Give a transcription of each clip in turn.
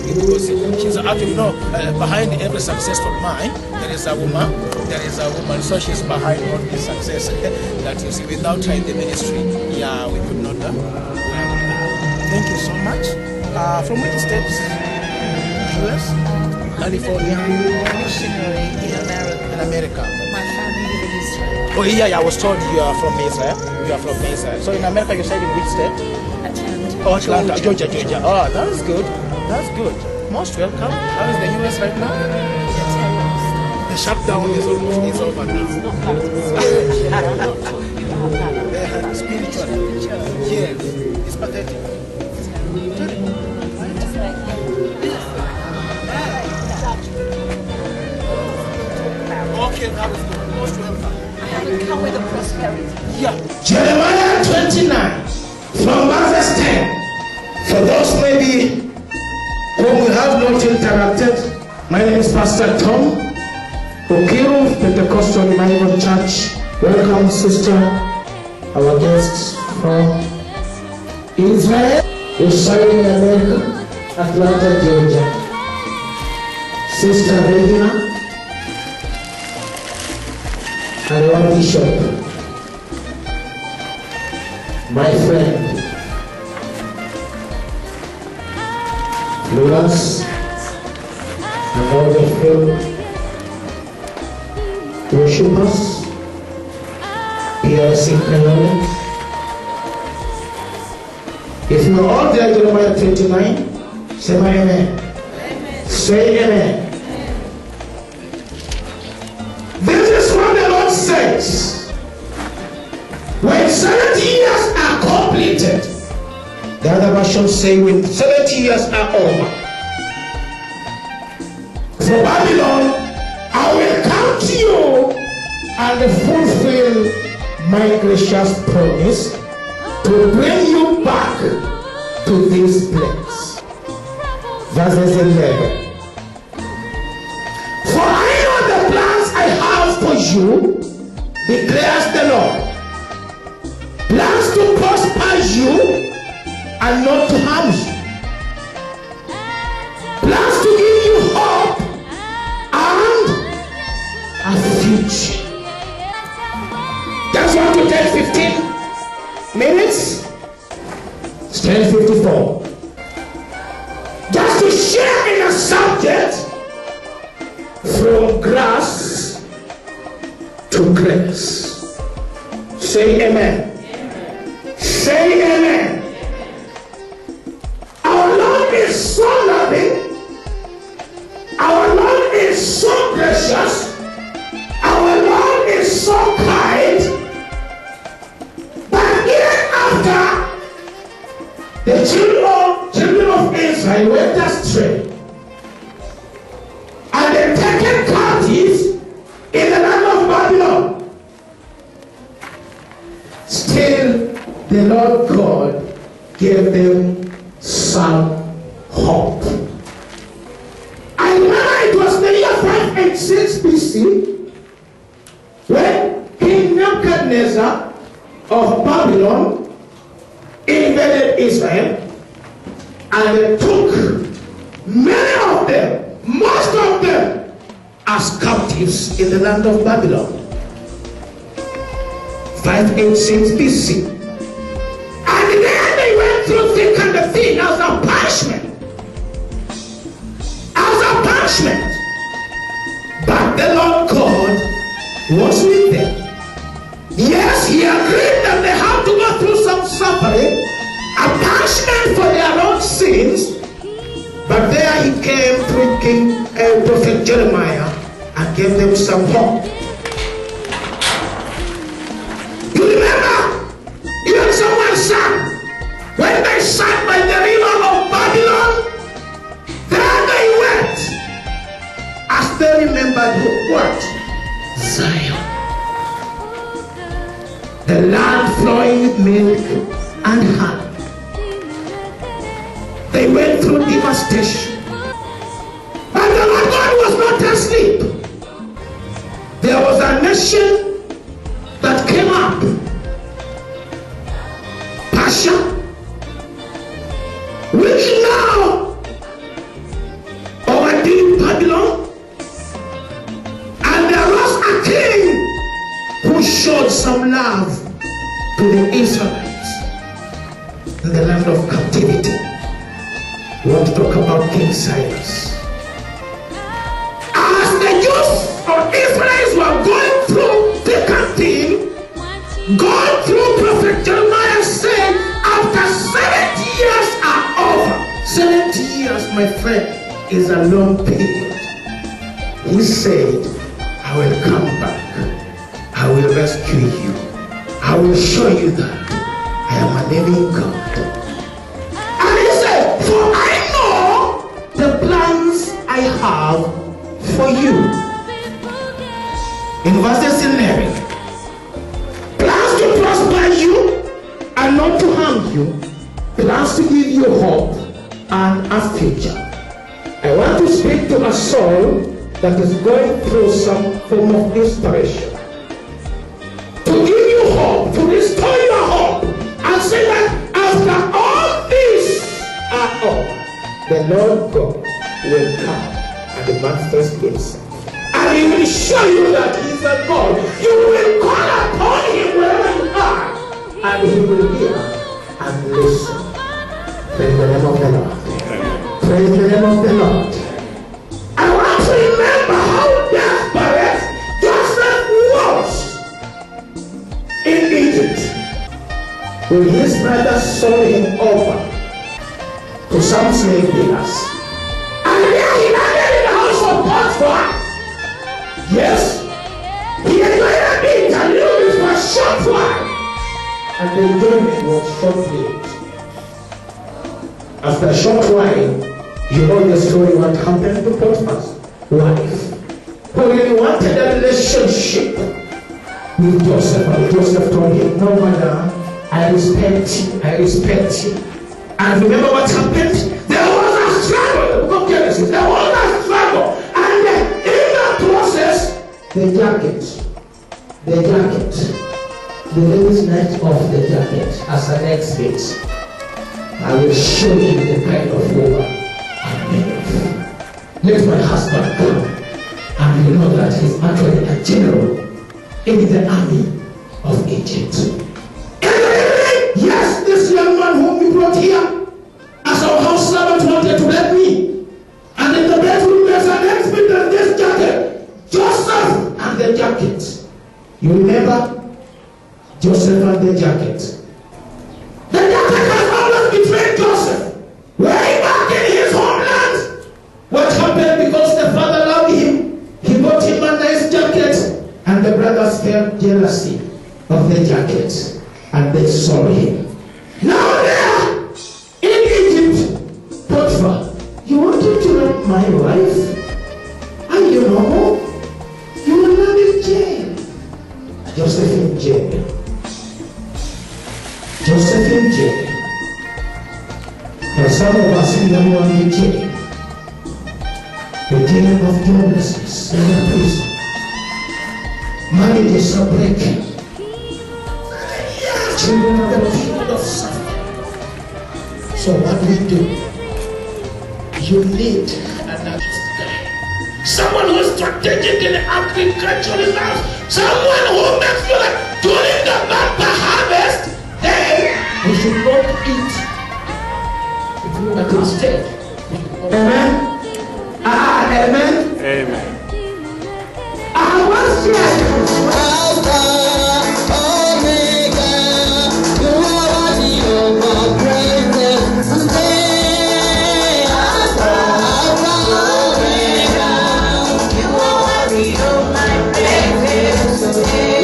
Because she's actually, behind every successful man, there is a woman. There is a woman, so she's behind all this success that you see. Without her in the ministry, we could not. Thank you so much. From which states? US? California? Missionary in America. In America. My family live in Israel. Oh yeah, I was told you are from Israel. You are from Israel. So in America, you said in which state? Atlanta. Oh, Atlanta, Georgia. Oh, that's good. That's good. Most welcome. How is the US right now? The shutdown is almost over now. Spiritually. Yes. It's pathetic. Okay, that is good. Most welcome. I haven't come with a prosperity. Yeah. Jeremiah 29 from verse 10. For those maybe whom we have not interacted, my name is Pastor Tom Okiru, Pentecostal Revival Church. Welcome, sister, our guests from Israel, residing in America, Atlanta, Georgia. Sister Regina, and our bishop, my friend, Lucas, and all the fellow worshippers, PRC Canada. If you are all there, Jeremiah 29, say my amen. Amen. Say amen. This is what the Lord says. When 70 years are completed, the other versions say when 70 years are over, for Babylon, I will come to you and fulfill my gracious promise to bring you back to this place. Verses 11. For I know the plans I have for you, declares the Lord. Plans to prosper you and not to harm you. Plans to give you hope and a future. Just want to take 15 minutes. It's 10:54. Just to share in a subject from grass to grace. Say amen. Say amen. Our Lord is so loving. Our Lord is so gracious. Our Lord is so kind. But even after the children of Israel went astray and they taken captives in the land of Babylon, still the Lord God gave them some hope. I remember it was the year 586 BC when King Nebuchadnezzar of Babylon invaded Israel and they took many of them, most of them, as captives in the land of Babylon. 586 BC. And then they went through thick and thin as a punishment. As a punishment. But the Lord God was with them. Yes, he agreed that they have to go through some suffering, a punishment for their own sins. But there he came through Prophet Jeremiah and gave them some hope. You remember, even someone sang, when they sat by the river of Babylon, there they went, as they remembered what? Zion. The land flowing with milk and honey. They went through devastation. But the Lord God was not asleep. There was a nation that came up. Persia, which now some love to the Israelites in the land of captivity. We want to talk about King Cyrus. As the Jews of Israel were going through the captivity, God through Prophet Jeremiah said, after 70 years are over. 70 years, my friend, is a long period. He said, I will come back. I will rescue you. I will show you that I am a living God. And he said, for I know the plans I have for you. In verse 11, plans to prosper you and not to harm you, plans to give you hope and a future. I want to speak to a soul that is going through some form of inspiration. To give you hope, to restore your hope, and say that after all this are over, the Lord God will come and manifest himself. And he will show you that he is a God. You will call upon him wherever you are, and he will hear and listen. Praise the name of the Lord. Praise the name of the Lord. I want to remember how desperate Joseph was in Egypt when his brothers sold him over to some slave dealers. And there he landed in the house of Potiphar. Yes, he enjoyed a bit, a little bit for a short while. And the enjoyment was short-lived. After a short while, you know the story what happened to Potiphar's wife. Who really wanted a relationship with Joseph, and Joseph told him, no matter, I respect you, I respect you. And remember what happened? There was a struggle, the book of Genesis, there was a struggle. And in that process, the ladies night off the jacket as an exit. I will show you the kind of woman I'm made of. Let my husband come, and you know that he's actually a general in the army of Egypt. Yes, this young man whom we brought here as our house servant wanted to let me. And in the bedroom there's an exhibit and this jacket. Joseph and the jacket. You remember? Joseph and the jacket. The jacket has always betrayed Joseph. Way back in his homeland. What happened? Because the father loved him, he bought him a nice jacket, and the brothers felt jealousy of the jacket, and they sold him. Now there in Egypt, Potiphar, you wanted to rob my wife, and you know, you will not in jail. Joseph in jail. Joseph in jail. For some of us, we don't want in jail. The jail of joblessness in the prison. Marriages are breaking. Children are the period of suffering. So what do? You need an artist guy. Someone who is strategic in agricultural, someone who makes you like during the bumper harvest, then we should not eat. If you want to stay. Amen. Amen. Amen. What's your Alpha, Omega, you are worthy of our praises today. Alpha, Omega, you are worthy of my praises today.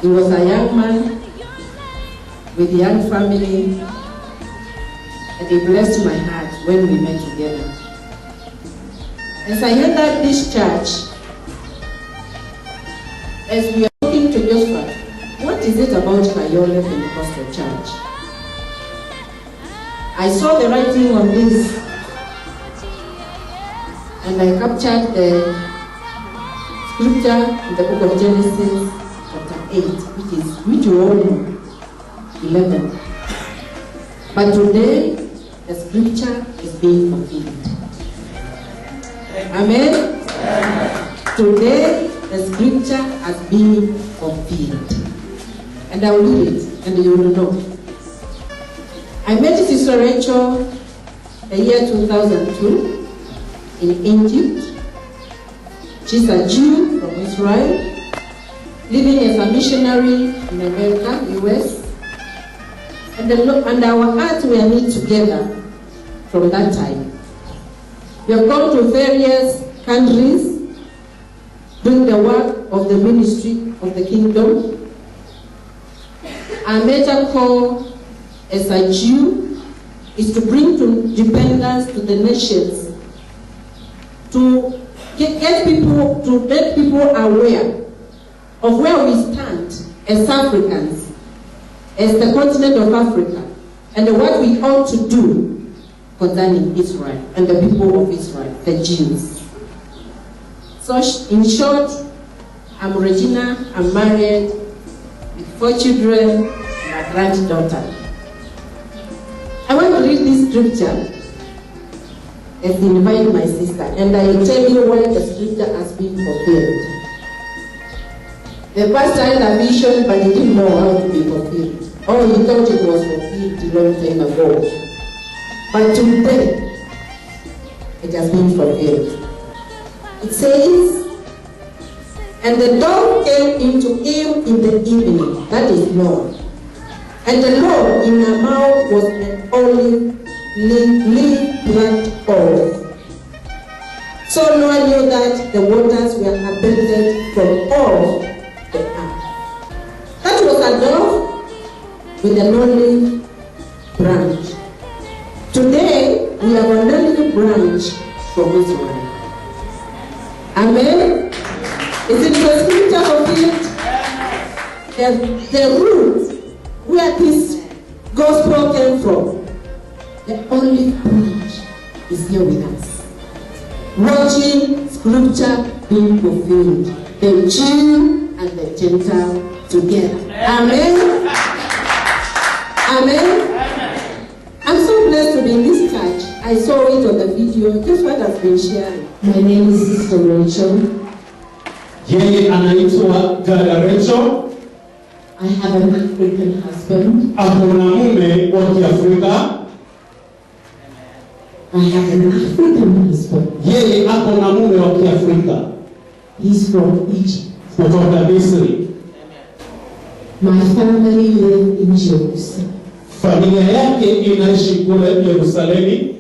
He was a young man with a young family, and he blessed my heart when we met together. As I entered this church, as we are looking to Joshua, what is it about Kayole Pentecostal Church? I saw the writing on this, and I captured the scripture in the book of Genesis, chapter 8, which you all know, 11. But today, the scripture is being fulfilled. Amen? Today, the scripture has been fulfilled. And I will read it, and you will know. I met Sister Rachel the year 2002 in Egypt. She's a Jew from Israel, living as a missionary in America, US. And our hearts were knit together from that time. We have gone to various countries doing the work of the ministry of the kingdom. Our major call as a Jew is to bring to dependence to the nations, to get people, to make people aware of where we stand as Africans, as the continent of Africa, and what we ought to do concerning Israel and the people of Israel, the Jews. So in short, I'm Regina, I'm married with 4 children and a granddaughter. I want to read this scripture as invite my sister, and I will tell you why the scripture has been fulfilled. The pastor had a vision, but he didn't know how to be fulfilled. Oh, he thought it was fulfilled a long time ago. But today, it has been fulfilled. It says, and the dove came into him in the evening, that is Noah. And the Lord in her mouth was an olive leaf plant oil. So Noah knew that the waters were abated from all the earth. That was a dove with an olive branch. Today, we have an olive branch from Israel. Amen? Is it the scripture fulfilled? The root where this gospel came from, the olive branch is here with us. Watching scripture being fulfilled. The Jew and the Gentile together. Amen? Amen? I'm so blessed to be in this church. I saw it on the video, just what I've been sharing. My name is Sister Rachel. Yeye anaitwa dada Rachel. I have an African husband. Akona mume wa Kiafrika. I have an African husband. Yeye ako na mume wa Kiafrika. He's from Egypt. Kutoka Misri. My family live in Jerusalem. Familia yake inaishi kule Yerusalemu.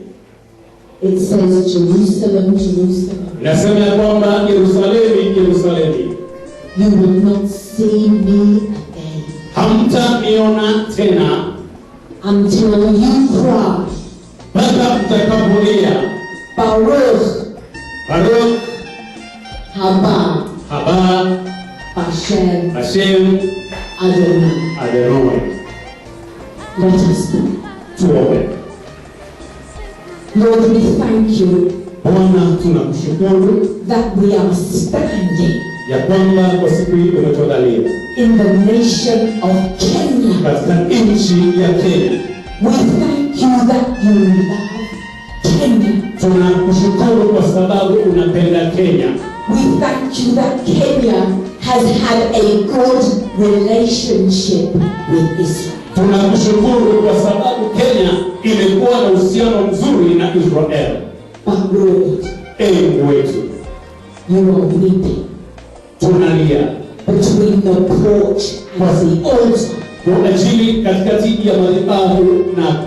It says Jerusalem, Jerusalem. Nasema ya kwamba Yerusalemu, Yerusalemu. You will not see me again. Hamtaniona tena until you cry, mpaka mtakapolia. Baruch, Baruch, Haba, Haba, Hashem, Hashem, Adonai. Adonai. Let us pray. Tuombe. Lord, we thank you Bwana, tunakushukuru that we are standing ya kwamba kwa siku hii umetuandalia in the nation of Kenya. katika nchi ya Kenya. We thank you that you love Kenya. Tunakushukuru kwa sababu unapenda Kenya. We thank you that Kenya has had a good relationship with Israel. Tunakushukuru kwa sababu Kenya imekuwa na uhusiano mzuri na Israel. But Lord, Mungu wetu, you are weeping tunalia between the porch and the altar kwa ajili katikati ya madhabahu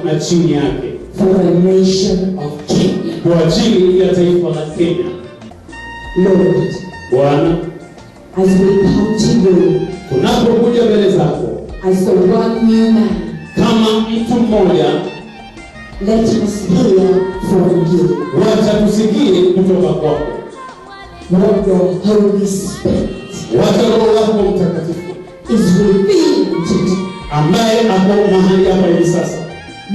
na chini yake, for a nation of Kenya. kwa ajili ya taifa la Kenya. Lord, Bwana, as we come to you tunapokuja mbele zako as the one new man, kama mtu mmoja, let us hear from you wacha tusikie kutoka kwako, what your Holy Spirit wacha Roho wako Mtakatifu is revealing today. ambaye ako mahali hapa hivi sasa.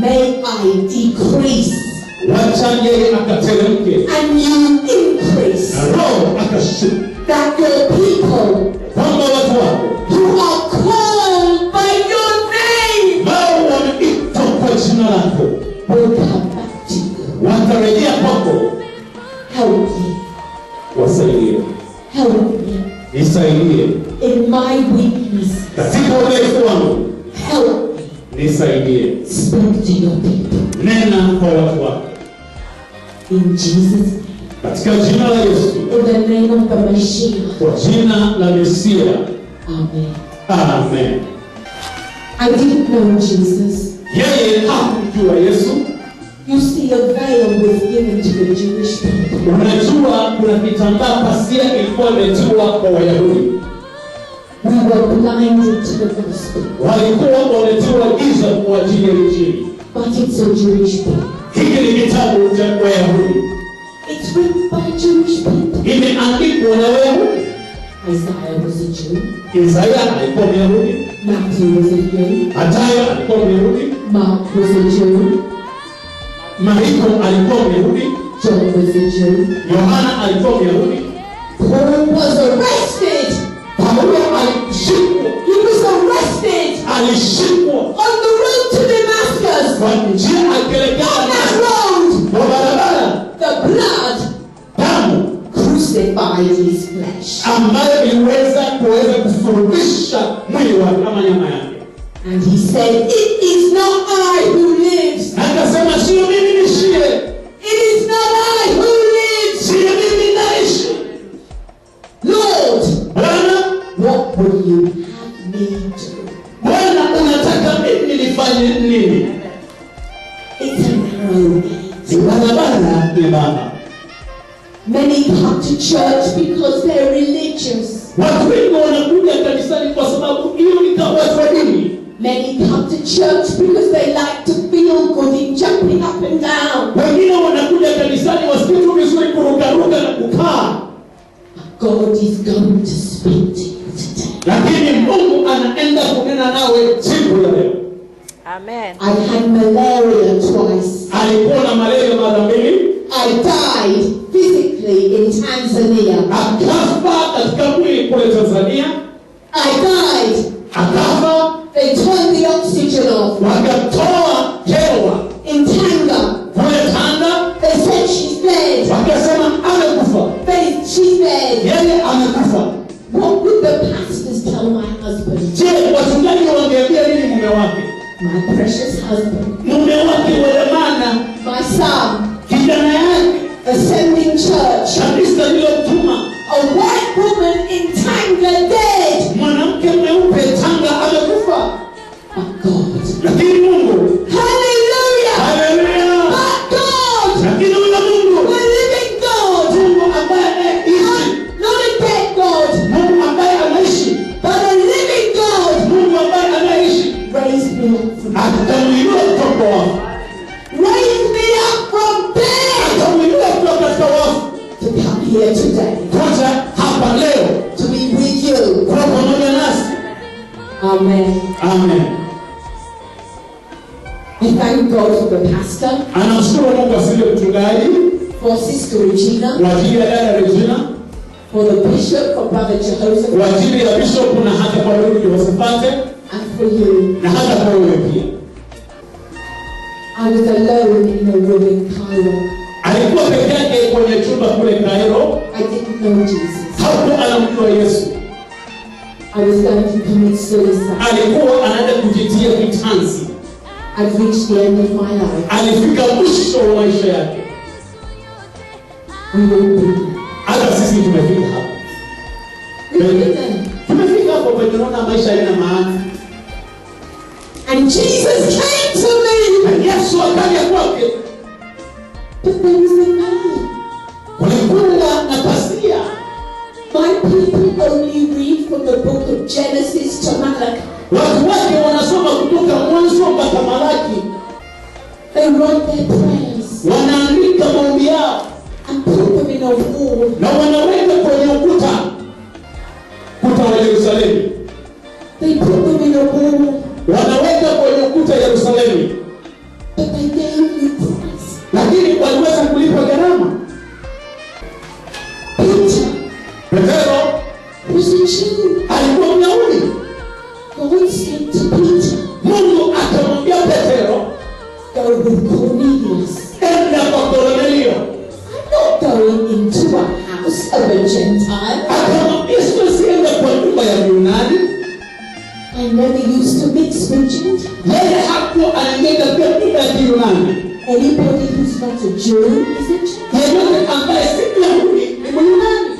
May I decrease Wacha yeye akateremke and you increase, na Roho akashuka, that your people kwamba watu wako who are called by your name ambao wameitwa kwa jina lako will come back to you. watarejea kwako. Help me, Wasaidie, help me nisaidie in my weakness. katika udhaifu wangu, Help me nisaidie. speak to your people. Nena kwa watu wako In Jesus' name. katika jina la Yesu, In the name of the Messiah. kwa jina la Mesia. Amen. Amen. I didn't know Jesus. Yeye hakumjua Yesu. You see, a veil was given to the Jewish people. Unajua kuna kitambaa pasia ilikuwa imetiwa kwa Wayahudi. We were blinded to the gospel. Walikuwa wametiwa giza kwa ajili ya Injili. But it's a Jewish book. Hiki ni kitabu cha Wayahudi. It's written by Jewish people. Imeandikwa na Wayahudi. Isaiah was a Jew. Isaya alikuwa Myahudi. Matthew was a Jew. Mathayo alikuwa Myahudi. Mark was a Jew. Marko alikuwa Myahudi. John was a Jew. Yohana alikuwa Myahudi. Paul was arrested. Paulo alishikwa. He was arrested Alishikwa on the road to Damascus. kwa njia akielekea On that Damasco. road, Kwa barabara, the blood damu crucified his flesh. ambayo iliweza kusulubisha mwili wake kama nyama yake. And he said, it is not I who lives. Na akasema sio mimi nishie, It is not I who lives. sio mimi naishi. Lord, Bwana, what will you have me do? Bwana unataka mimi nifanye nini? It's a narrow gate. Ni barabara nyembamba. Many come to church because they're religious. Watu wengi wanakuja kanisani kwa sababu hiyo ni kama watu wa dini. Many come to church because they like to feel good in jumping up and down. Wengine wanakuja kanisani wasikie tu vizuri kurukaruka na kukaa. God is going to speak to you today. Lakini Mungu anaenda kunena nawe siku ya leo. Amen. I had malaria twice. Alikuwa na malaria mara mbili. I died physically in Tanzania. Akafa katika mwili kule Tanzania. I died. Akafa, They turned the oxygen off. wakatoa hewa In Tanga, kule Tanga. they said she's dead. Wakasema amekufa, She's dead. yeye amekufa. What would the pastors tell my husband? Je, wachungaji wangeambia nini mume wake? My precious husband, Mume wake wa dhamana, my son, kijana yake, a sending church, kanisa lililotuma, a white woman in Tanga dead. mwanamke mweupe Tanga amekufa, But God, lakini Mungu, hallelujah, haleluya, but God, lakini huyo Mungu, the living God, Mungu ambaye anaishi, not a dead God, Mungu ambaye anaishi, but a living God, Mungu ambaye anaishi, raised me up from atamwinua kutoka wafu, raised me up from dead atamwinua kutoka katika wafu, to come here today, kuja hapa leo, to be with you. kuwa pamoja nasi. Amen. Amen. I thank God for the pastor, Anamshukuru Mungu asili mchungaji, for Sister Regina, kwa ajili ya dada Regina, for the bishop, for Brother kwa Jehoshaphat, ajili ya bishop na hata kwa ndugu Jehoshaphat and for you. na hata kwa wewe pia. I was alone in a room in Cairo. Alikuwa peke yake kwenye chumba kule Cairo, I didn't know Jesus. hapo anamjua Yesu. I was going to commit suicide. Alikuwa anaenda kujitia kitanzi. I'd reached the end of my life. Alifika mwisho wa maisha yake. We will be there. Hata sisi tumefika hapo. We will be there. Tumefika hapo kwa tunaona maisha yana maana. And Jesus came to me. Na Yesu akaja kwake. But there was a veil. Kulikuwa na pazia. My people only read from the book of Genesis to Malachi. Watu wake wanasoma kutoka Mwanzo mpaka Malaki. They wrote their prayers Wanaandika maombi yao and put them in a wall. na wanaweka kwenye ukuta wa Yerusalemu. They put them in a wall. Wanaweka kwenye ukuta Yerusalemu. But they gave you price. Lakini waliweza kulipa gharama. Peter Petero was a Jew. alikuwa Myahudi. God said to Peter, Mungu akamwambia Petero, go with Cornelius. enda kwa Kornelio. I'm not going into a house of a Gentile. Akamwambia siende kwa nyumba ya Yunani. I never used to mix with Gentiles. Yeye hapo anaingia katika nyumba ya Yunani. Anybody who's not a Jew is a Gentile. Yeyote ambaye si Myahudi ni Myunani.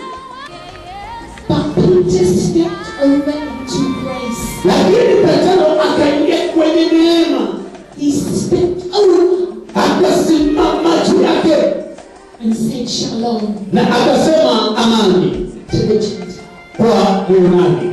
But Peter stepped over into grace. Lakini Petero akaingia kwenye neema. He stepped over Akasimama juu yake and said shalom na akasema amani to the Gentiles. kwa Yunani.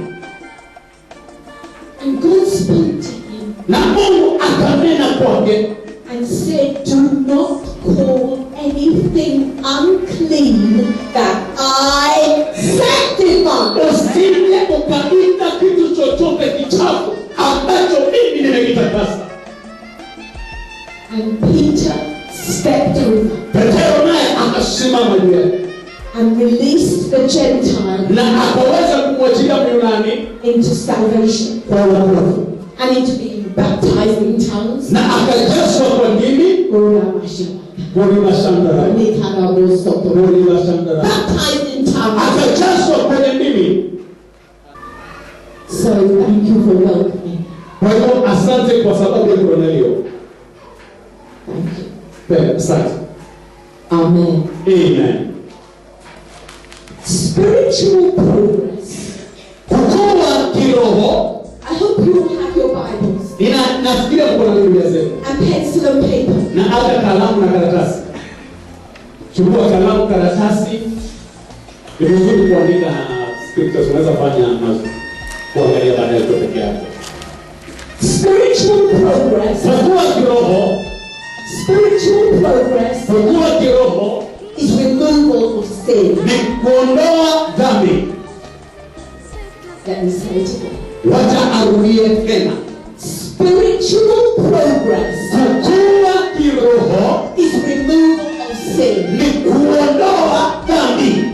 And God spoke to him Na Mungu akanena kwake and said, do not call anything unclean that I sanctify. usije ukaita kitu chochote kichafu ambacho mimi nimekitakasa. And Peter stepped over Petero naye akasimama juu yake and released the Gentile na akaweza kumwachilia Myunani into salvation kwa wokovu and into being baptized in tongues. na akajazwa kwa ndimi Baptized in tongues. akajazwa kwenye ndimi. So thank you for welcoming. Kwa hiyo asante kwa sababu ya Kornelio. Thank you. Asante. Amen. Amen. Spiritual progress. Kukua kiroho. I hope you all have your Bibles Nafikiria kuna Biblia zetu and pencil and paper. na hata kalamu na karatasi. Chukua kalamu, karatasi. Ni vizuri kuandika scriptures, unaweza fanya kuangalia baadaye kwa peke yako. Spiritual progress. Kukua kiroho. Spiritual progress Kukua kiroho is removal of sin. ni kuondoa dhambi. Let me say it again. Wacha arudie tena. Spiritual progress Kukua kiroho is removal of sin. ni kuondoa dhambi.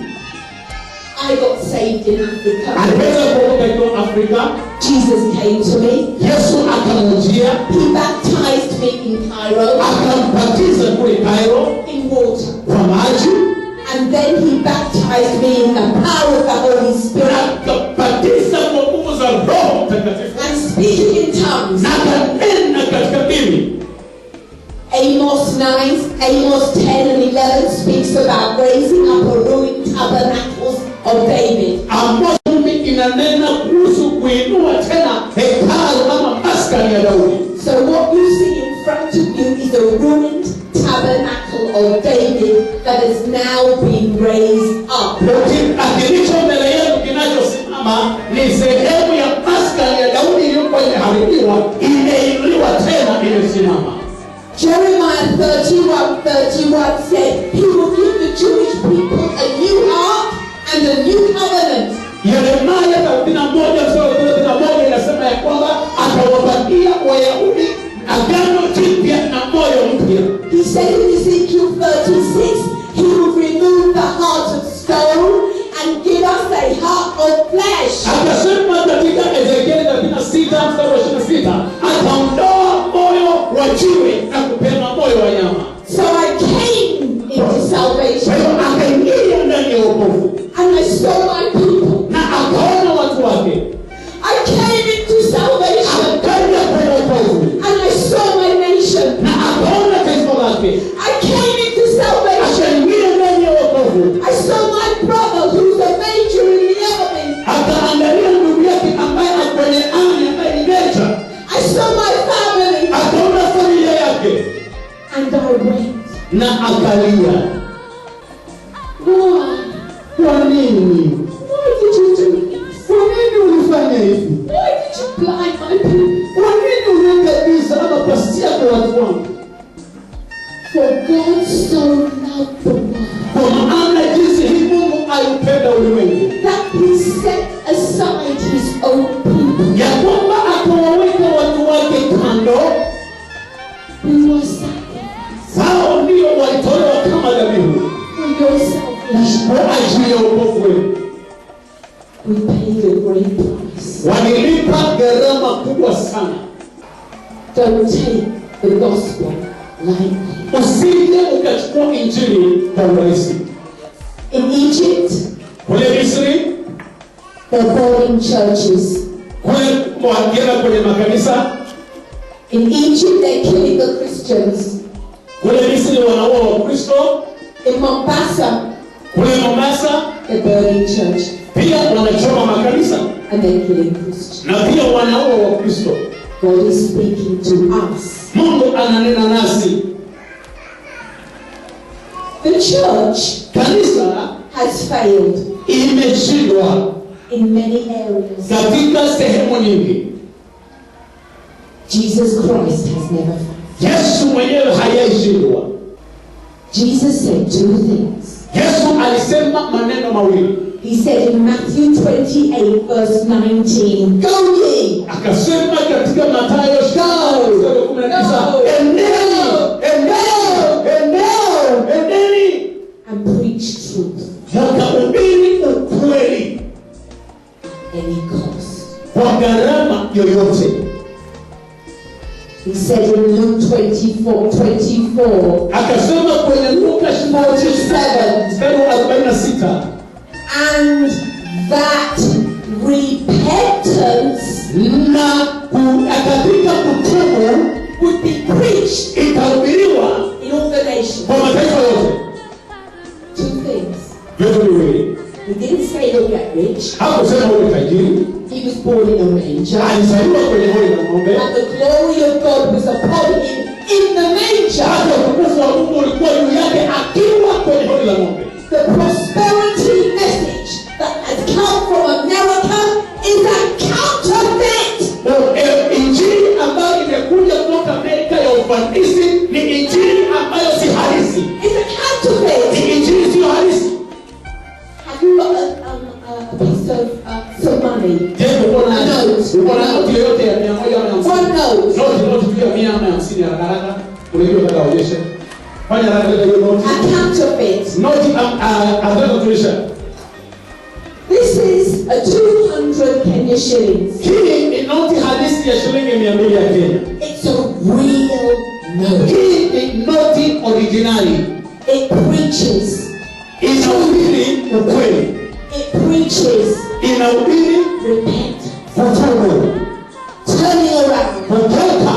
I got saved in Africa. Aliweza kuokoka kwa Afrika. Jesus came to me. Yesu akamujia, He baptized me in Cairo akampatiza kule Cairo in water. kwa maji, And then he baptized me in the power of the Holy Spirit akapatiza kwa nguvu za Roho Mtakatifu and speaking in tongues. na akanena katika ndimi. Amos 9, Amos 10 amesimama. Jeremiah 31:31 said, He will give the Jewish people a new heart and a new covenant. Yeremia 31:31 inasema ya kwamba atawapatia Wayahudi agano jipya na moyo mpya. He said in Ezekiel 36, He will remove the heart of stone and give us a heart of flesh. Akasema katika Ezekiel 36:26 ataondoa moyo wa jiwe na kupeana moyo wa nyama. So I came into salvation. Kwa hiyo akaingia ndani ya wokovu. And I saw my people. Na akaona watu wake. I came into salvation. Akaja kwenye wokovu. And I saw my nation. Na akaona taifa lake. I came into salvation. Akaingia ndani ya wokovu. I saw my brother who's a major in the army. Akaangalia ndugu yake ambaye ako kwenye army ambaye ni meja. I saw my family. Akaona familia yake. And I went. Na akalia. Why? Kwa nini? Why did you do this? Kwa nini ulifanya hivi? Why did you blind my people? Kwa nini uliangamiza ama pasia kwa watu wangu? For God so loved the world Kwa maana jinsi hii Mungu aliupenda ulimwengu that He set aside His own people. ya kwamba akawaweka watu wake kando, We were sacrificed hao ndio walitolewa kama dhabihu for your salvation. kwa ajili ya wokovu wenu. We paid a great price. Walilipa gharama kubwa sana. Don't take the gospel lightly. Usije ukachukua injili kwa urahisi. In Egypt, Kule Misri, they're burning churches. kule wakienda kwenye makanisa, In Egypt, they're killing the Christians. kule Misri wanaua Wakristo, In Mombasa, kule Mombasa they're burning church pia wanachoma makanisa and they're killing Christians. na pia wanaua Wakristo. God is speaking to us. Mungu ananena nasi. The church Kanisa has failed imeshindwa in many areas. katika sehemu nyingi. Jesus Christ has never failed. Yesu mwenyewe hajaishindwa. Jesus said two things. Yesu alisema maneno mawili. He said in Matthew 28:19, Go ye! Akasema katika Mathayo 19:19, endeni And preach truth. mkahubiri ukweli Any cost. kwa gharama yoyote. He said in Luke 24:24, Akasema kwenye Luka 47:46, and that repentance na katika kutubu would be preached itahubiriwa in all the nations. kwa mataifa yote. Two things. Vitu viwili. He didn't say he'll get rich. Hakusema wewe tajiri, He was born in a manger. alizaliwa kwenye hori la ng'ombe. And the glory of God was upon him in the manger. Hata utukufu wa Mungu ulikuwa juu yake akiwa kwenye hori la ng'ombe. The prosperity message that has come from America is a counterfeit. Injili ambayo imekuja kutoka Amerika ya ufanisi ni injili ambayo si halisi. It's a counterfeit. Ni injili sio halisi. Have you got a piece of some money? Je, uko na noti yoyote ya 100 ama 50? One note. Noti tu ya 100 ama 50 ya haraka. Unajua nataka uonyeshe. Fanya haraka hiyo noti. A counterfeit. Noti anataka tulisha. This is a 200 Kenya shillings. Hii ni noti halisi ya shilingi 200 ya Kenya. It's a real note. Hii ni noti originali. It preaches. Inahubiri ukweli. It preaches Inahubiri repentance, kutubu, turning around, kutoka,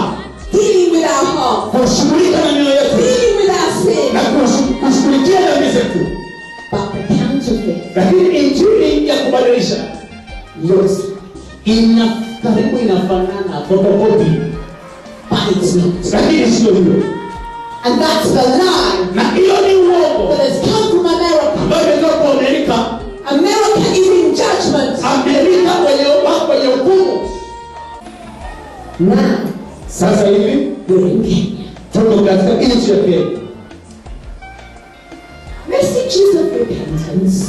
dealing with our heart, kushughulika na mioyo yetu dealing with our sin. na kushughulikia dhambi zetu. But the counterfeit Lakini injili ya kubadilisha looks karibu inafanana fotokopi, but it's not. lakini sio hiyo. And that's the lie Na hiyo ni uongo that has come from America. ambayo imetoka kwa Amerika. America is in judgment. Amerika kwenye hukumu. Now, Sasa hivi we're in Kenya. Tuko katika nchi ya Kenya. Messages of repentance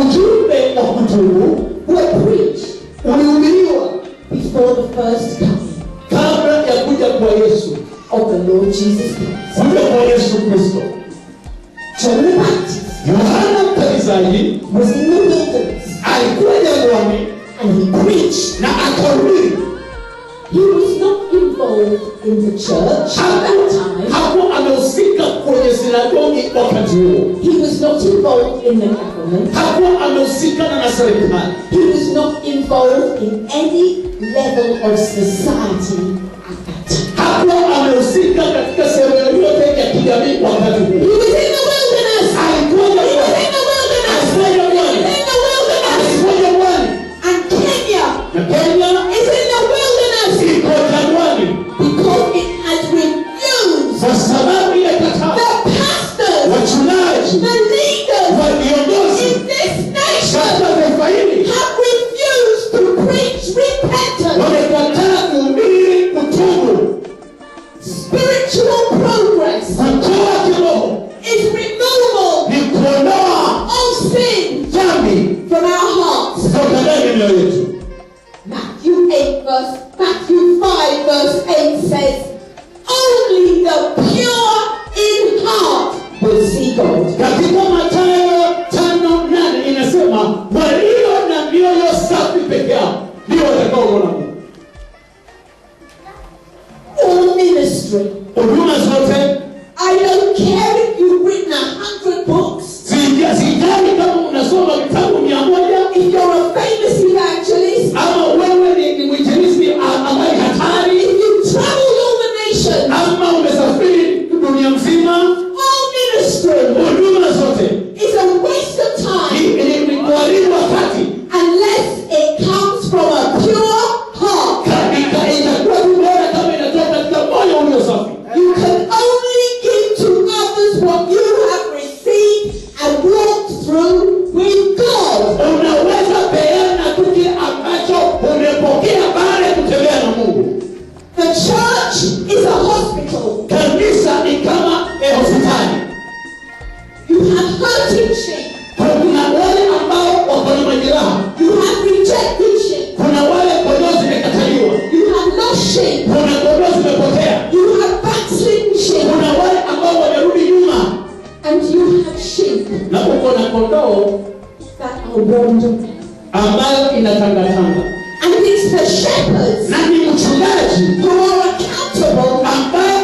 Ujumbe wa kutubu were preached ulihubiriwa before the first coming kabla ya kuja kwa Yesu, of the Lord Jesus Christ. kuja kwa Yesu Kristo. John the Baptist Yohana Mbatizaji was in the wilderness alikuwa jangwani and he preached. na akahubiri. He was not involved in the church at that time. Hakuwa amehusika kwenye sinagogi wakati huo. He was not involved in the government. Hakuwa amehusikana na serikali. He was not involved in any level of society at that time. Hakuwa amehusika katika sehemu yoyote ya kijamii wakati He huo. was in the wilderness. Alikuwa He was jangwani. in the wilderness. Alikuwa He was jangwani. in the wilderness. Alikuwa jangwani. And Kenya Na Kenya is in the wilderness iko jangwani because it has refused kwa sababu imekataa the pastors, wachungaji the leaders wa viongozi in this nation katika taifa hili have refused to preach repentance. wamekataa kuhubiri kutubu. Spiritual progress Kukua kiroho is removal ni kuondoa of sin dhambi from our hearts. kutoka ndani ya mioyo yetu. Matthew 5 verse 8 says, only the pure in heart will see God. Katika Mathayo 5:8 inasema walio na mioyo safi peke yao ndio watakaoona Mungu. All ministry. Huduma zote I don't care if you've written 100 books. sijali kama unasoma vitabu 100 If you're a famous evangelist. ama wewe ni mwinjilisti ambaye hatari, If you travel all the nation. ama umesafiri dunia mzima, All ministry huduma zote is a waste of time ni kuharibu wakati. unless it comes from a pure heart. Itakuwa tu bora kama inatoka katika moyo ulio safi. You can only give to others what you have received and walked through with God. Unaweza peana tu kile ambacho umepokea baada ya kutembea na Mungu. The church is a hospital. Kanisa ni kama hospitali. You have hurting sheep. Kuna wale ambao wako na majeraha. You have rejected sheep. Kuna wale kondoo zimekataliwa. You have lost sheep. Kuna kondoo zimepotea. You have backslidden sheep. Kuna wale ambao wamerudi nyuma. And you have sheep Na uko na kondoo that are wandering. ambayo inatangatanga. And it's the shepherds Na ni mchungaji who are accountable ambaye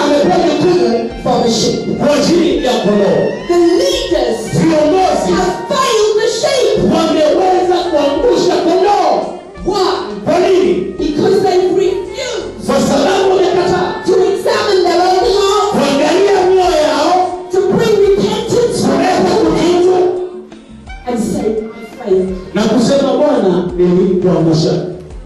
amepewa jukumu for the sheep. kwa ajili ya kondoo. The leaders Viongozi have failed the sheep. wameweza kuangusha kondoo. Why? Kwa nini? Because they've refused Kwa sababu wamekataa to examine their own heart, kuangalia mioyo yao, to bring repentance kuleta kutubu and say, I failed. na kusema Bwana nilikuangusha.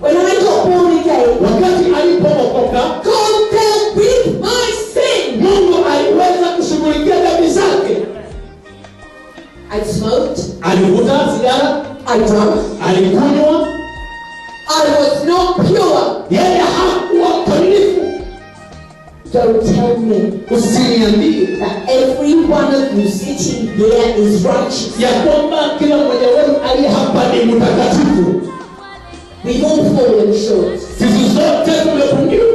When I got born again, Wakati alipookoka, God dealt with my sin. Mungu aliweza kushughulikia dhambi zake. I smoked, Alivuta sigara, I drank, alikunywa, I was not pure. yeye hakuwa mkamilifu. Don't tell me Usiniambie that every one of you sitting here is righteous. ya kwamba kila mmoja wenu aliye hapa ni mtakatifu. We've all fallen short. Sisi zote tumepungukiwa,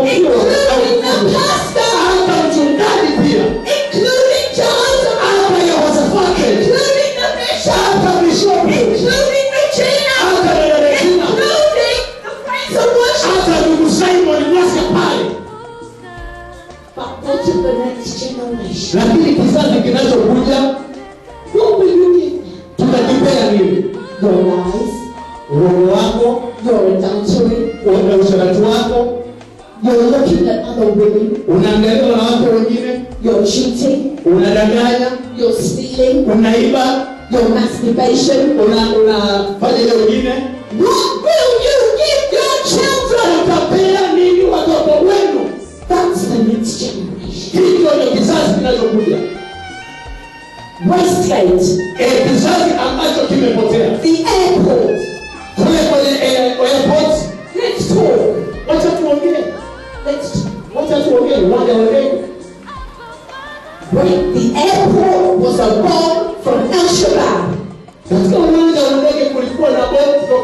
Including the pastor, hata mchungaji pia, including Jonathan, hata Yehoshafati, including the bishop, hata bishopu, including Regina, hata dada Regina, including the praise and worship. hata ndugu Simon Mwasya pale. But what of the next generation? Lakini kizazi kinachokuja What will you give them? tutakipea nini? Your lies, Uongo wako, your adultery, usherati wako, you're looking at other women, unaangalia wanawake wengine, you're cheating, unadanganya, you're stealing, unaiba, your masturbation. unafanya ile wengine. What will you give your children? Utapea nini watoto wenu? That's the next generation. Hicho ndio kizazi kinachokuja. Westgate, Kizazi ambacho kimepotea. the airport. Kule kwenye airport, Let's talk. wacha tuongee. Let's talk.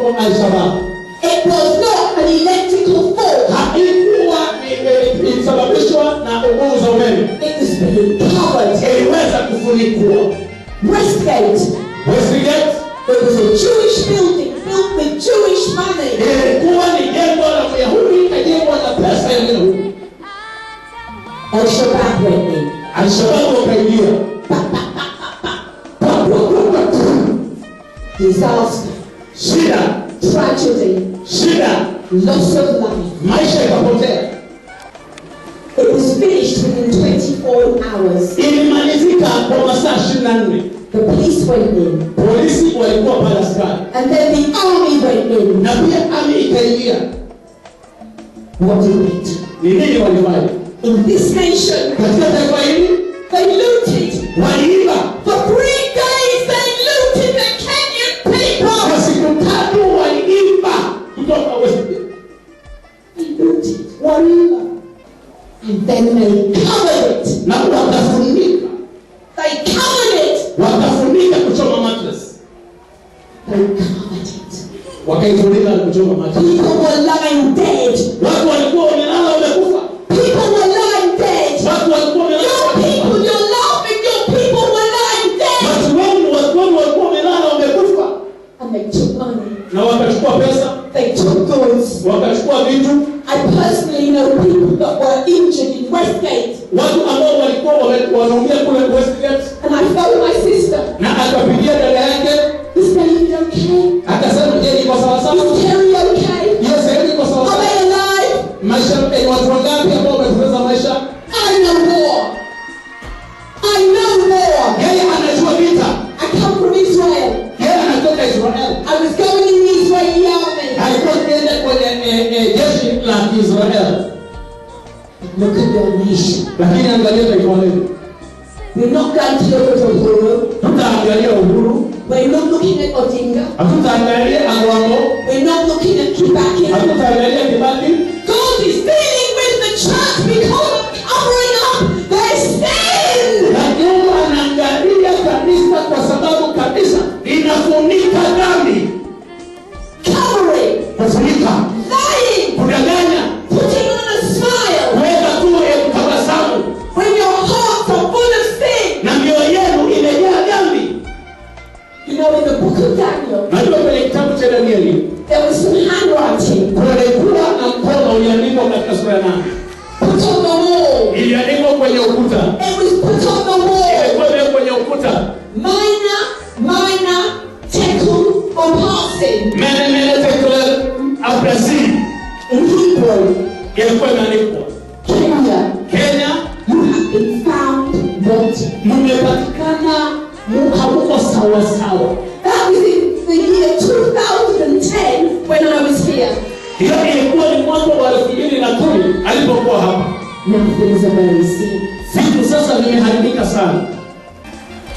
Boko Al-Shabaab. It was not an electrical fault. Haikuwa ilisababishwa na nguvu za umeme. It was being covered. Iliweza kufunikwa. Westgate. Westgate. It was a Jewish building built with Jewish money. Ilikuwa ni jengo la Wayahudi kajengwa na pesa ya Wayahudi. Al-Shabaab went in. Al-Shabaab wakaingia. Disaster. Shida. Tragedy. Shida. Loss of life. Maisha yakapotea. It was finished within 24 hours. Ilimalizika kwa masaa 24. The police went in. Polisi walikuwa pale askari. And then the army went in. Na pia army ikaingia. What did they do? Ni nini walifanya? In this nation, Katika taifa hili they looted. waliiba. For 3 days they looted the Kenyan people. Kwa siku 3 waliiba kutoka Westgate. They looted. Waliiba. And then they covered it. Na wakafunika. They covered it. Wakafunika kuchoma mattress. They covered it. Wakaifunika na kuchoma mattress. People were lying dead. Watu walikuwa wamelala wamekufa. People were lying dead. Watu walikuwa wamelala Your wamekufa. people, you're laughing. Your people were lying dead. Watu wengi walikuwa wamelala wamekufa. And they took money. Na wakachukua pesa, They took goods. wakachukua vitu. I personally know people that were injured in Westgate. Watu ambao walikuwa wanaumia kule Westgate. And I phoned my sister. Na akapigia dada yake. Is David okay? Akasema je, iko sawa sawa? Is Terry okay? Yes, iko sawa Are sawa. they alive? Maisha ni watu wangapi ambao wamepoteza maisha? I know more. I know more. Yeye anajua vita. I come from Israel. Yeye anatoka Israeli. I was going in the Israeli army. Alikuwa akienda kwenye jeshi la Israeli. Look at your nation. Lakini angalia taifa letu. We're not going to look at Uhuru. Tutaangalia Uhuru. We're not looking at Odinga. Hatutaangalia Agwambo. We're not looking at Kibaki. Hatutaangalia Kibaki. God is dealing with the church because of covering up their sin. Lakini anaangalia kanisa kwa sababu kanisa inafunika dhambi. Covering. Kufunika. Lying. Kudanganya. Putting on a smile. Kuweka tu tabasamu. When your hearts are full of sin. Na mioyo yenu imejaa dhambi. You know, in the book of Daniel, Najua kwenye kitabu cha Danieli there was some handwriting kulikuwa na mkono uliandikwa katika sura ya 8. put on the wall. Iliandikwa kwenye ukuta. It was put on the wall. Ilikuwa kwenye ukuta. Minor, tekel, or passing. Mene tekele apresi. In Hebrew, Ilikuwa imeandikwa. Kenya, you have been found wanting. mmepatikana hamuko sawa sawa. That was in the year 2010 when I was here. Hiyo ilikuwa ni mwaka wa 2010 alipokuwa hapa. Now things are very serious. Vitu sasa vimeharibika sana.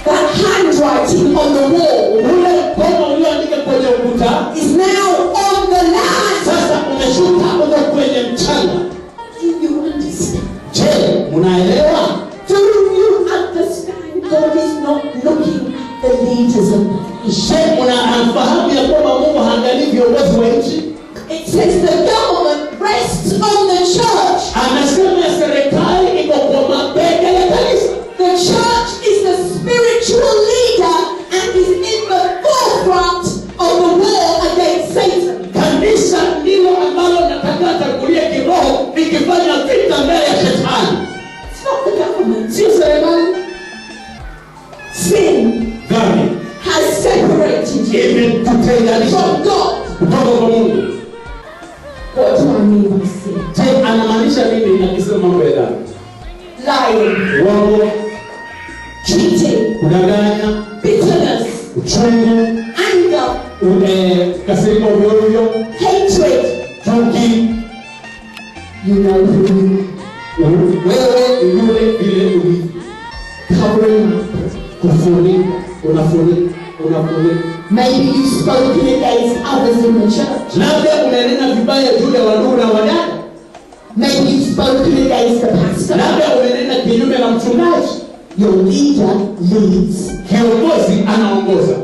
That handwriting on the wall Ule mkono ulioandika kwenye ukuta is now on the land. sasa umeshuka uko kwenye mchanga. Do you understand? Je, mnaelewa? Do you understand? God is not looking at the leaders of the nation. Je, mnafahamu ya kwamba Mungu haangalii viongozi wa nchi? It says the government rests on the church. Anasema serikali iko kwa mabega ya kanisa. The church is the spiritual leader and is in the forefront of the war against Satan. Kanisa ndilo ambalo nataka tangulia kiroho likifanya vita mbele ya shetani. It's not the government. Sio serikali. Sin Dhambi has separated you imetutenganisha from God. kutoka kwa Mungu. What do I mean by sin? Je, anamaanisha nini akisema mambo ya dhambi? Lying, Uongo, cheating, kudanganya, bitterness, uchungu, anger, kasiriko ovyo, hatred. chuki. You know who you Wewe ni yule vile ulivyo. covering up. Kufunika, unafunika. Maybe you've spoken against others in the church. Labda unanena vibaya juu ya wandugu na wadada. Maybe you've spoken against the pastor. Labda unanena kinyume na mchungaji. Your leader leads. Kiongozi anaongoza.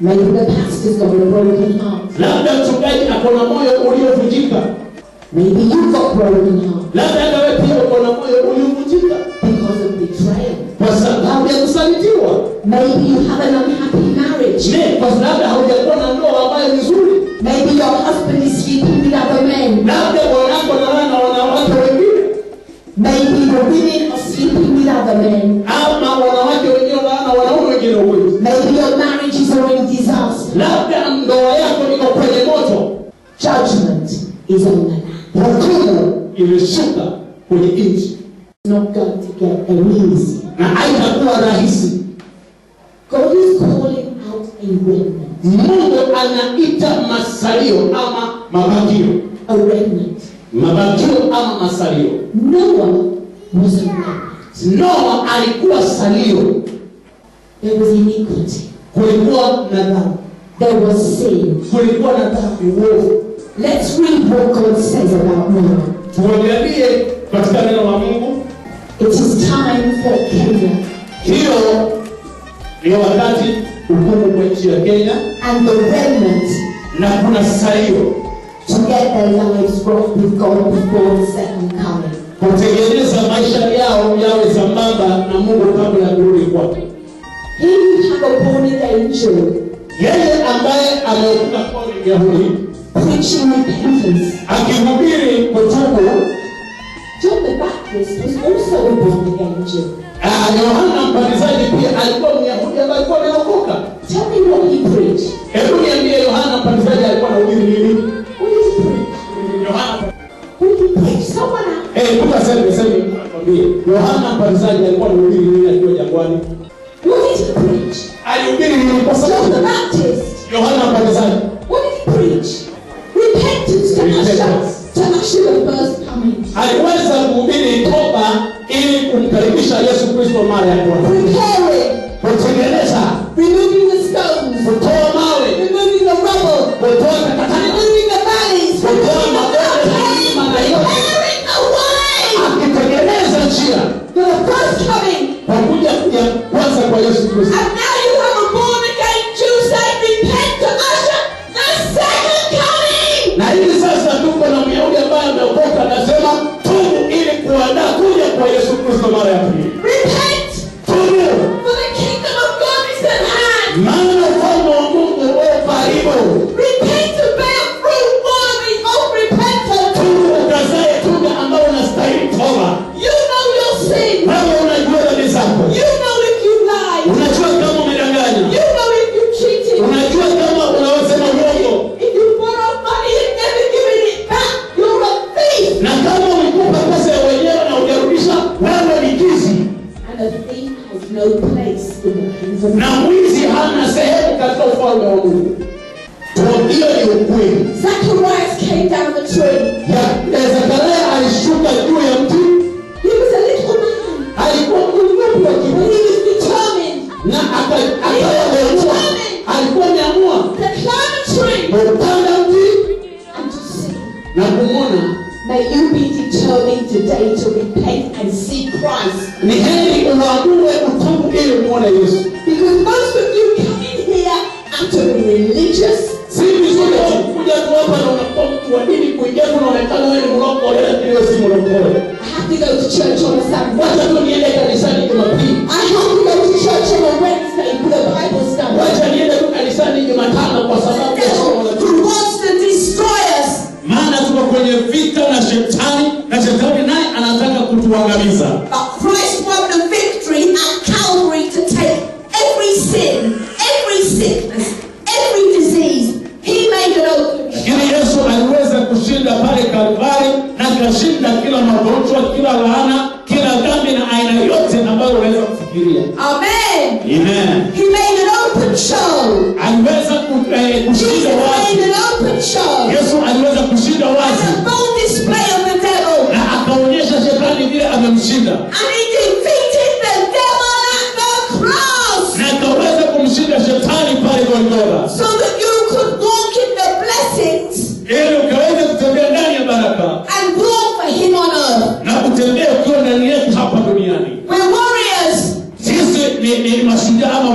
Maybe the pastor's got a broken heart. Labda mchungaji akona moyo uliovunjika. Maybe you've got broken heart. Labda hata wewe pia ukona moyo uliovunjika Because of betrayal. kwa sababu ya kusalitiwa. Maybe you have an unhappy marriage. Kwa sababu labda haujakuwa na ndoa ambayo ni nzuri. Maybe your husband is sleeping with other men. Labda bwanako analala na wanawake wengine. Maybe the women are sleeping with other men. Ama wanawake wengine wanalala na wanaume wengine huko. Maybe your marriages are in disaster. Labda ndoa yako iko kwenye moto. Judgment is on the land. Hukumu imeshuka kwenye nchi. Not going to get easy. Na haitakuwa rahisi. God is calling out a remnant. Mungu anaita masalio ama mabakio. A remnant. Mabakio ama masalio. Noah was a remnant. Noah alikuwa salio. There was iniquity. Kulikuwa na dhambi. There was sin. Kulikuwa na dhambi, uovu. Let's read what God says about Noah. Tuangalie katika neno la Mungu. It is time for Kenya. Hiyo ni wakati hukumu kwa nchi ya Kenya. And the remnant. Na kuna salio. To get their lives right with God before the second coming. Kutengeneza maisha yao yawe sambamba na Mungu kabla ya kurudi kwake. He who have a born again Jew. Yeye ambaye ameokoka kwa Yahudi. Preaching repentance. Akihubiri kutubu. John the Baptist was also a born again Jew. Yohana Mbatizaji pia alikuwa Myahudi ambaye alikuwa ameokoka. Tell me what he preached. Hebu niambie Yohana Mbatizaji alikuwa anahubiri nini? What did he preach? Yohana. What did he preach? Someone else. Tukasema nakwambia Yohana Mbatizaji alikuwa anahubiri nini akiwa jangwani? What did he preach? Alihubiri nini kwa John the sababu Baptist. Yohana Mbatizaji. What did he preach? Repentance to usher the first coming. Aliweza kuhubiri toba ili kumkaribisha Yesu Kristo mara ya kwanza. Preparing. Kutengeneza. Removing the stones. Kutoa mawe. Removing the rubble. Kutoa takataka. Removing the valleys. Kutoa mabonde na milima na yote. Preparing the way. Akitengeneza njia. For the first coming. Kwa kuja kwanza kwa Yesu Kristo. And now you have a born again Jew saying repent to usher the second coming. Na hivi sasa tuko na Myahudi ambaye ameokoka anasema tubu ili kuandaa kuja kwa Yesu Kristo mara ya pili. Repent. Tubu. For the kingdom of God is at hand. Maana ufalme wa Mungu uko karibu. Repent to bear fruit worthy of repentance. Tubu ukazae tunda ambao unastahili toba. You know your sin. Wewe unajua dhambi zako. You know if you lied. Unajua kama umedanganya. You know if you cheated. Unajua kama unawasema uongo. If you borrowed money and never given it back, you're a thief. Na kama ulikupa pesa ya wenyewe na hujarudisha, wewe ni mwizi. And a thief has no place in the kingdom. Na mwizi hana sehemu katika ufalme wa Mungu. Hiyo ni ukweli. Zacharias came down the tree. Zakaria alishuka juu ya mti. He was a little man. Alikuwa mdogo wa But kiroho. he was determined Na alikuwa ameamua to climb a tree kupanda mti and to see. na kumwona. May you be determined today to repent and see Christ. Ni heri uamue utubu ili muone Yesu. Because most of you come in here and to be religious. Si vizuri kuja tu hapa na unakuwa mtu wa dini kuingia unaonekana wewe ni mlokole lakini wewe si mlokole. I have to go to church on a Sunday. Wacha tu niende kanisani Jumapili. I have to go to church on a Wednesday for the Bible study. Wacha niende tu kanisani Jumatano kwa sababu ya somo la Who wants to destroy us? maana tuko kwenye vita na shetani naye anataka kutuangamiza. But Christ won the victory at Calvary to take every sin, every sickness, every disease. He made it open. Lakini Yesu aliweza kushinda pale Kalvari na kashinda kila magonjwa, kila laana, kila dhambi na aina yote ambayo unaweza kufikiria. Amen. Amen. He made an open show. Aliweza kushinda Jesus wazi. made an open show. Yesu aliweza kushinda wazi. A bold display of the devil. Na akaonyesha shetani vile amemshinda. And he defeated the devil at the cross. Na akaweza kumshinda shetani pale Golgotha. So that you could walk in the blessings Ili ukaweze kutembea ndani ya baraka. and walk for him on earth. Na kutembea ukiwa ndani yetu hapa duniani. We're warriors. Sisi ni mashujaa ama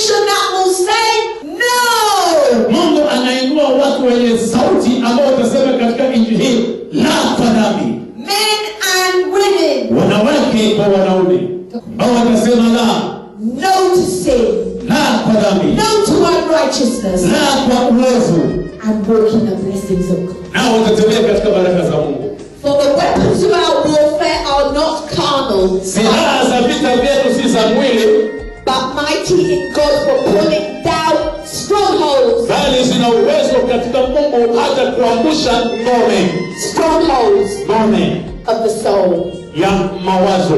generation that will say no. Mungu anainua watu wenye sauti ambao watasema katika nchi hii la kwa dhambi. Men and women. Wanawake kwa wanaume ambao watasema la. No to sin. La kwa dhambi. No to unrighteousness. La kwa uovu. And walk in the blessings of God. Nao watatembea katika baraka za Mungu. For the weapons of our warfare are not carnal. Silaha za vita vyetu si za mwili, but mighty in God for pulling down strongholds. bali zina uwezo katika Mungu hata kuangusha ngome. Strongholds. Ngome of the soul. Ya mawazo.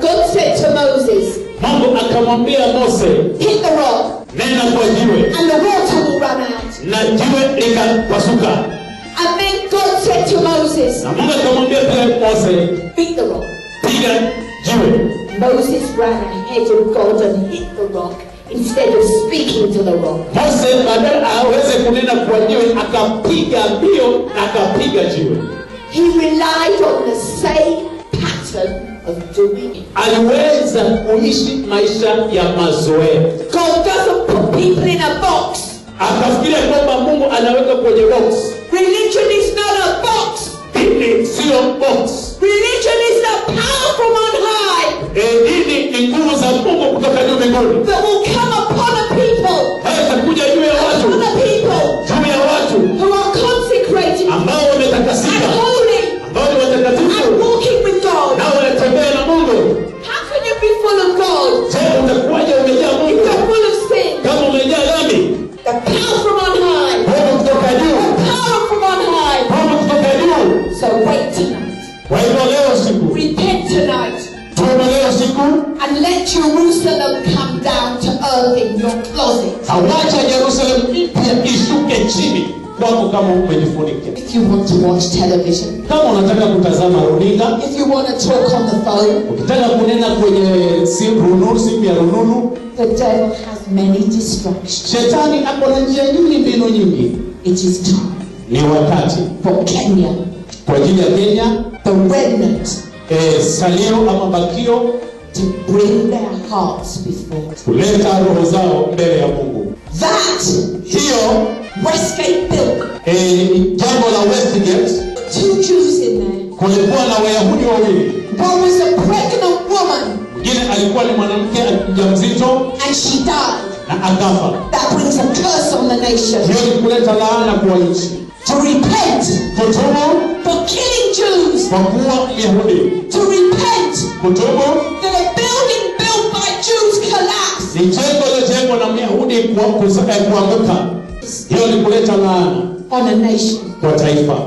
God said to Moses, Mungu akamwambia Mose, hit the rock. Nena kwa jiwe. And the water will run out. Na jiwe likapasuka. And then God said to Moses, na Mungu akamwambia pia Mose, beat the rock. Piga jiwe. Moses ran ahead of God and hit the rock instead of speaking to the rock. Mose badala aweze kunena kwa jiwe akapiga mbio na akapiga jiwe. He relied on the same pattern of doing it. Aliweza kuishi maisha ya mazoea. God doesn't put people in a box. Akafikiria kwamba Mungu anaweka kwenye box. Religion is not a box. Dini sio box. Religion is the power from on high. Dini ni nguvu za Mungu kutoka juu mbinguni. That will come upon a people. Haitakuja juu ya watu. Upon a people. Juu ya watu. Who are consecrated. Ambao wametakasika. And holy. Ambao ni watakatifu. And walking with God. Na wanatembea na Mungu. How can you be full of God? Je, utakuwaje umejaa Mungu? If you're full of sin. Kama umejaa dhambi. The power from on high. Mungu kutoka juu. The power from on high. Mungu kutoka juu. So wait tonight. Kwa hivyo leo siku. Repent tonight. Tuombe leo siku. And let Jerusalem come down to earth in your closet. Awacha Jerusalem mpya ishuke chini kwako kama umejifunika. If you want to watch television. Kama unataka kutazama runinga. If you want to talk on the phone. Ukitaka kunena kwenye simu ya rununu. The devil has many distractions. Shetani ako na njia nyingi, mbinu nyingi. It is time. Ni wakati. For Kenya. Kwa ajili ya Kenya. The remnant. Salio ama bakio. To bring their hearts before. Kuleta roho zao mbele ya Mungu. That. Hiyo. Westgate built. Jambo la Westgate. 2 Jews in there. Kulikuwa na Wayahudi wawili. One was a pregnant woman. Mwingine alikuwa ni mwanamke mjamzito. And she died. Na akafa. That brings a curse on the nation. Hiyo ni kuleta laana kwa nchi. To repent. Kutubu. For killing Jews. Kwa kuua Wayahudi. To repent. Kutubu. That a building built by Jews collapsed. Ni jengo la Myahudi kuanguka. Hiyo ni kuleta laana. On a nation. Kwa taifa.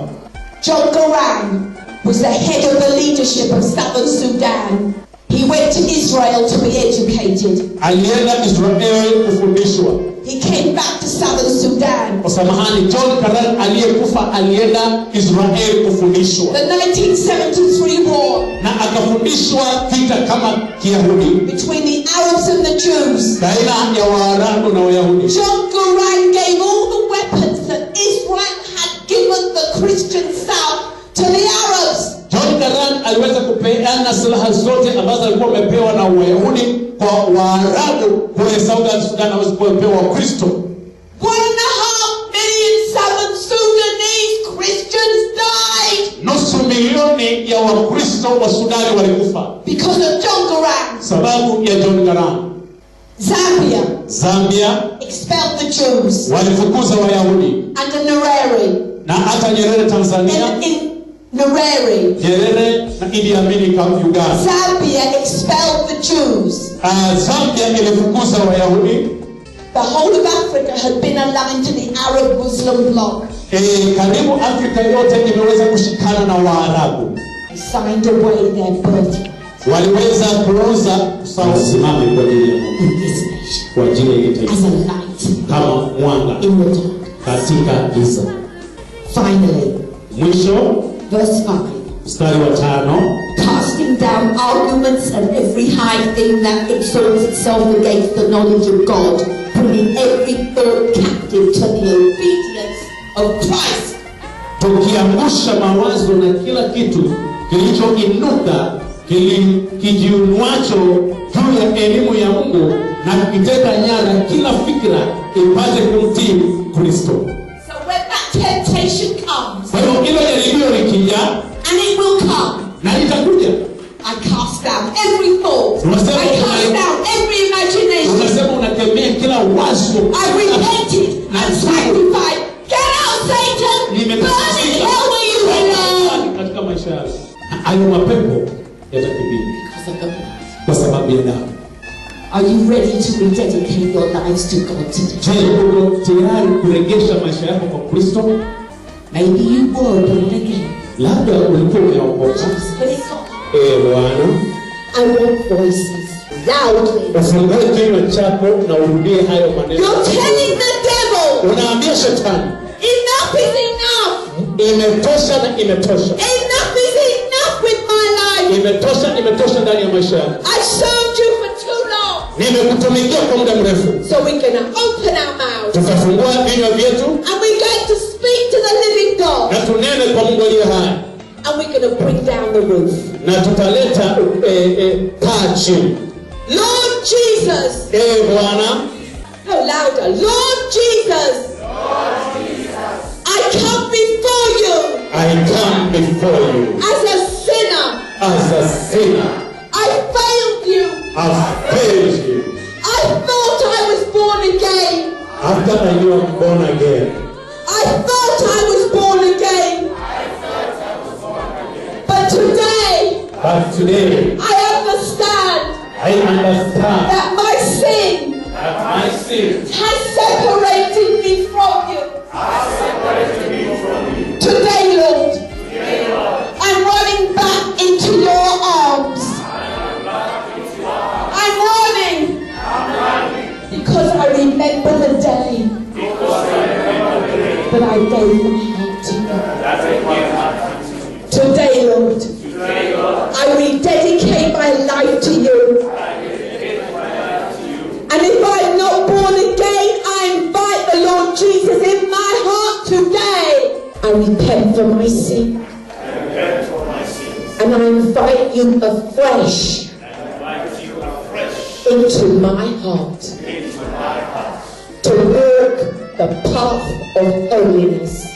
John Garang was the head of the leadership of Southern Sudan. He went to Israel to be educated. Alienda Israeli kufundishwa. He came back to Southern Sudan. Samahani, John Garang aliyekufa alienda Israeli kufundishwa. The 1973 war. Na akafundishwa vita kama Kiyahudi. Between the Arabs and the Jews. Baina ya Waarabu na Wayahudi. John Garang gave all the weapons that Israel had given the Christian South to the Arabs. John Garang aliweza kupeana silaha zote ambazo alikuwa amepewa na Wayahudi kwa Waarabu kule Southern Sudan na walipopewa Kristo. 1.5 million Southern Sudanese Christians died. Nusu milioni ya Wakristo wa Sudani walikufa. Because of John Garang. Sababu ya John Garang. Zambia expelled the Jews. Walifukuza Wayahudi. Under Nyerere. Na hata Nyerere Tanzania. Nyerere na Idi Amin Uganda. Zambia expelled the Jews. Zambia ilifukuza Wayahudi. The whole of Africa had been aligned to the Arab Muslim bloc. Karibu Afrika yote imeweza kushikana na Waarabu. They signed away their birthright. Waliweza kuuza usimame kwa ajili ya Mungu. Kwa ajili ya taifa. As a light. Kama mwanga. In the dark. Katika giza. Finally. Mwisho. Verse 5. Mstari wa 5. Casting down arguments and every high thing that exalts itself against the knowledge of God, bringing every thought captive to the obedience of Christ. Tukiangusha mawazo na kila kitu kilichoinuka kijiunuacho juu ya elimu ya Mungu na kukiteka nyara kila fikra ipate kumtii Kristo. So when that temptation comes, kwa hiyo hilo jaribio likija, and it will come, na litakuja, I cast down every thought. Unasema I cast down every imagination. unasema unakemea kila wazo. I repented and sanctified. Get out, Satan! Burn in hell where you belong! Katika maisha yako hayo mapepo yatakimbia Because of the blood. kwa sababu ya damu. Are you ready to rededicate your lives to God today? Je, uko tayari kurejesha maisha yako kwa Kristo? Maybe you were born again. Labda ulikuwa umeokoka. Bwana, I want voices loudly. ufungue kinywa chako na urudie hayo maneno. You're telling the devil, Unaambia shetani, enough is enough. imetosha na imetosha. Enough is enough with my life. Imetosha ndani ya maisha yako. I served you for too long. Nimekutumikia kwa muda mrefu. So we're going to open our mouths. Tutafungua vinywa vyetu And we're going to speak to the living God. na tunene kwa Mungu aliye hai. And we're going to bring down the roof. Na tutaleta paa chini. Lord Jesus. Bwana. Oh, louder. Lord Jesus. I come before you. I come before you as a sinner. as a sinner. I failed you. I've failed you. I thought I was born again. After you are born again. I thought I was born again. But today, I understand that my sin has separated me from you. Today, Lord, I'm running back into your arms. I'm running because I remember the day that I gave my heart to you. Today, Lord, I rededicate my life to you. And if I'm not born again, I invite the Lord Jesus in my heart today. I repent for my sin. And I invite you afresh into my heart to walk the path of holiness.